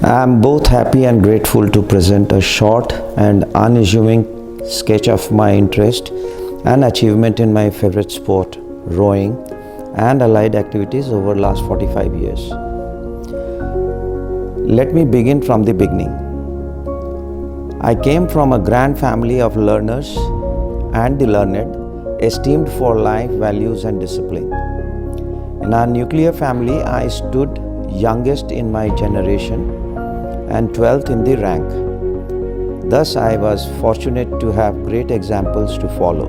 I'm both happy and grateful to present a short and unassuming sketch of my interest and achievement in my favorite sport, rowing, and allied activities over the last 45 years. Let me begin from the beginning. I came from a grand family of learners and the learned, esteemed for life values and discipline. In our nuclear family, I stood youngest in my generation and 12th in the rank. Thus, I was fortunate to have great examples to follow.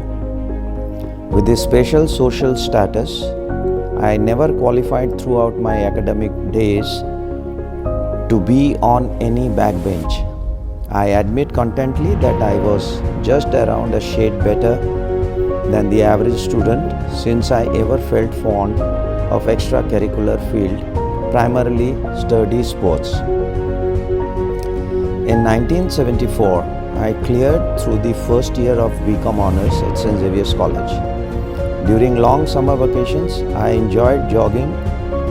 With this special social status, I never qualified throughout my academic days to be on any backbench. I admit contently that I was just around a shade better than the average student since I ever felt fond of extracurricular field, primarily sturdy sports. In 1974, I cleared through the first year of BCom Honours at St. Xavier's College. During long summer vacations, I enjoyed jogging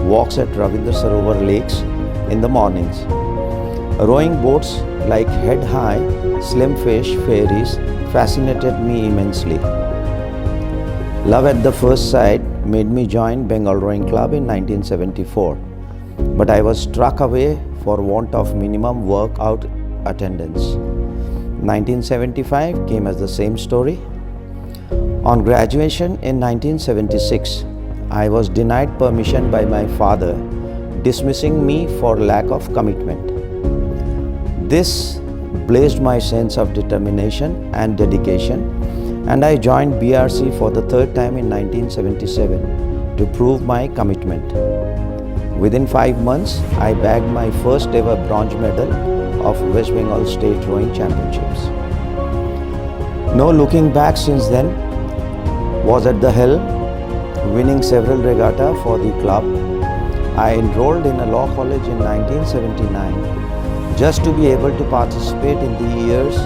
walks at Ravindra Sarovar lakes in the mornings. Rowing boats like Head High, Slim Fish ferries fascinated me immensely. Love at the first sight made me join Bengal Rowing Club in 1974, but I was struck away for want of minimum workout attendance. 1975 came as the same story. On graduation in 1976, I was denied permission by my father, dismissing me for lack of commitment. This blazed my sense of determination and dedication, and I joined BRC for the third time in 1977 to prove my commitment. Within 5 months, I bagged my first ever bronze medal of West Bengal State Rowing Championships. No looking back since then, was at the helm, winning several regatta for the club. I enrolled in a law college in 1979 just to be able to participate in the year's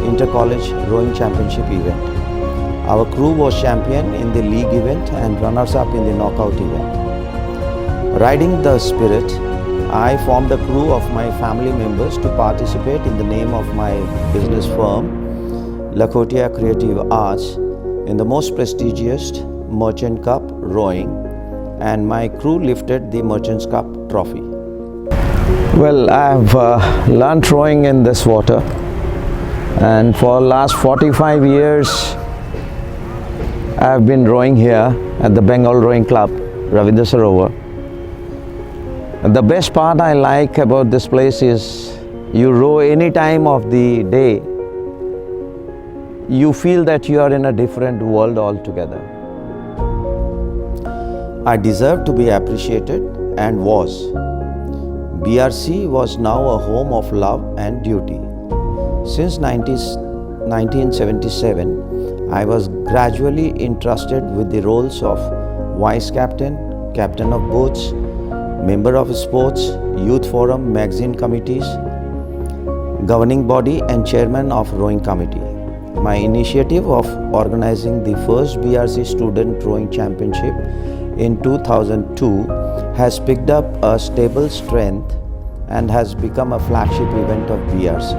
Inter-College Rowing Championship event. Our crew was champion in the league event and runners-up in the knockout event. Riding the spirit, I formed a crew of my family members to participate in the name of my business firm, Lakhotia Creative Arts, in the most prestigious Merchant Cup rowing, and my crew lifted the Merchants Cup trophy. Well, I've learned rowing in this water, and for the last 45 years, I've been rowing here at the Bengal Rowing Club, Ravindra Sarovar. The best part I like about this place is you row any time of the day, you feel that you are in a different world altogether. I deserve to be appreciated and was. BRC was now a home of love and duty. Since 1977, I was gradually entrusted with the roles of vice captain, captain of boats, member of sports, youth forum, magazine committees, governing body and chairman of rowing committee. My initiative of organizing the first BRC Student Rowing Championship in 2002 has picked up a stable strength and has become a flagship event of BRC.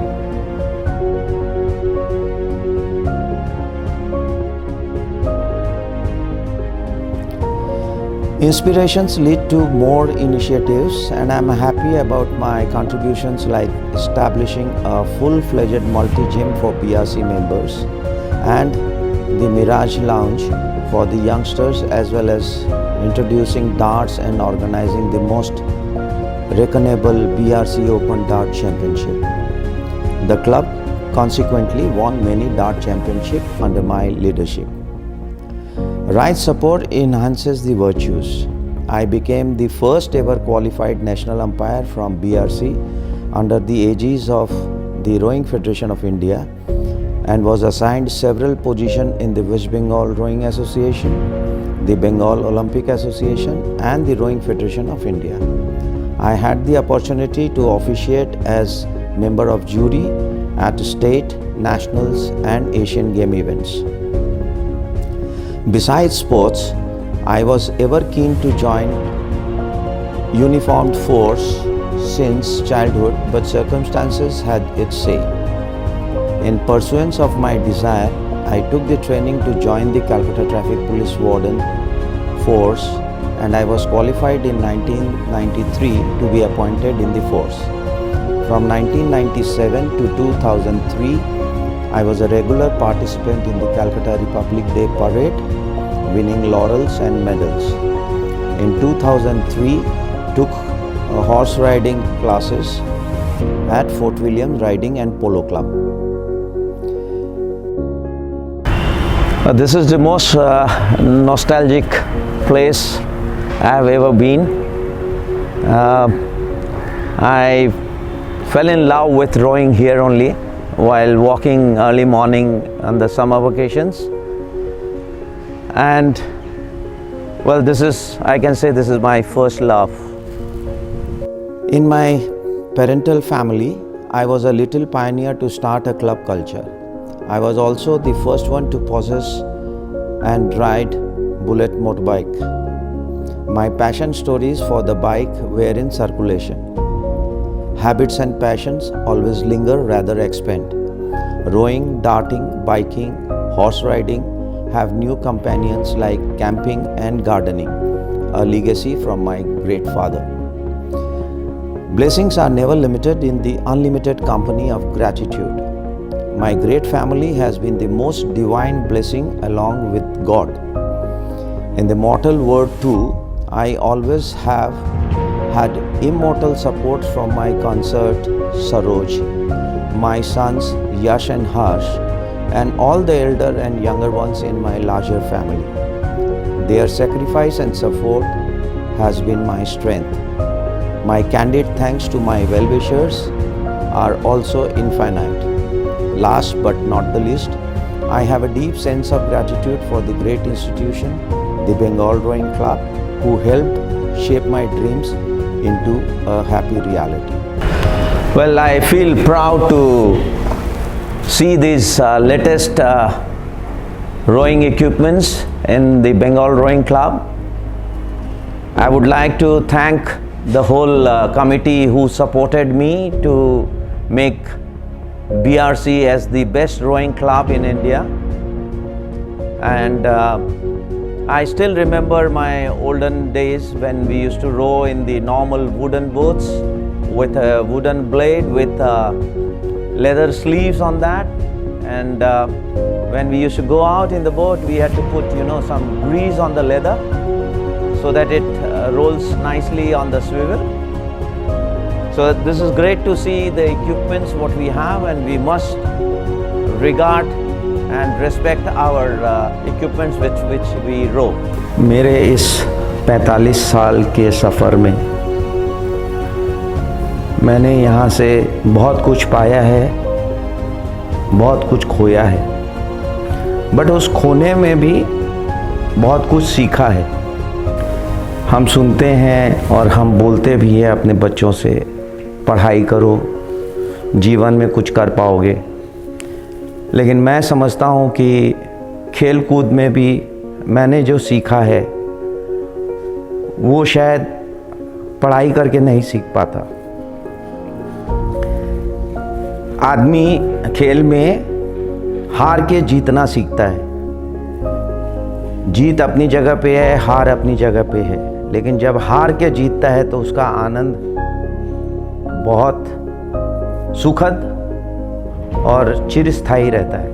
Inspirations lead to more initiatives, and I'm happy about my contributions like establishing a full-fledged multi-gym for BRC members and the Mirage Lounge for the youngsters, as well as introducing darts and organizing the most reckonable BRC Open Dart Championship. The club consequently won many dart championships under my leadership. Right support enhances the virtues. I became the first ever qualified national umpire from BRC under the aegis of the Rowing Federation of India and was assigned several positions in the West Bengal Rowing Association, the Bengal Olympic Association and the Rowing Federation of India. I had the opportunity to officiate as member of jury at state, nationals and Asian Game events. Besides sports, I was ever keen to join uniformed force since childhood, but circumstances had its say. In pursuance of my desire, I took the training to join the Calcutta Traffic Police Warden Force, and I was qualified in 1993 to be appointed in the force. From 1997 to 2003, I was a regular participant in the Calcutta Republic Day Parade, winning laurels and medals. In 2003, took horse riding classes at Fort William Riding and Polo Club. This is the most nostalgic place I have ever been. I fell in love with rowing here only while walking early morning on the summer vacations. And well, I can say this is my first love. In my parental family, I was a little pioneer to start a club culture. I was also the first one to possess and ride bullet motorbike. My passion stories for the bike were in circulation. Habits and passions always linger, rather expand. Rowing, darting, biking, horse riding have new companions like camping and gardening, a legacy from my great father. Blessings are never limited in the unlimited company of gratitude. My great family has been the most divine blessing along with God. In the mortal world too, I always have had immortal support from my consort Saroj, my sons Yash and Harsh, and all the elder and younger ones in my larger family. Their sacrifice and support has been my strength. My candid thanks to my well-wishers are also infinite. Last but not the least, I have a deep sense of gratitude for the great institution, the Bengal Rowing Club, who helped shape my dreams into a happy reality. Well, I feel proud to see these latest rowing equipments in the Bengal Rowing Club. I would like to thank the whole committee who supported me to make BRC as the best rowing club in India. And I still remember my olden days when we used to row in the normal wooden boats with a wooden blade with leather sleeves on that. And when we used to go out in the boat, we had to put some grease on the leather so that it rolls nicely on the swivel. So this is great to see the equipments what we have, and we must regard and respect our equipments which we row. मेरे इस 45 साल के सफ़र में मैंने यहाँ से बहुत कुछ पाया है, बहुत कुछ खोया है, बट उस खोने में भी बहुत कुछ सीखा है। हम सुनते हैं और हम बोलते भी हैं अपने बच्चों से, पढ़ाई करो, जीवन में कुछ कर पाओगे। लेकिन मैं समझता हूँ कि खेल कूद में भी मैंने जो सीखा है वो शायद पढ़ाई करके नहीं सीख पाता। आदमी खेल में हार के जीतना सीखता है। जीत अपनी जगह पे है, हार अपनी जगह पे है, लेकिन जब हार के जीतता है तो उसका आनंद बहुत सुखद और चिरस्थायी रहता है।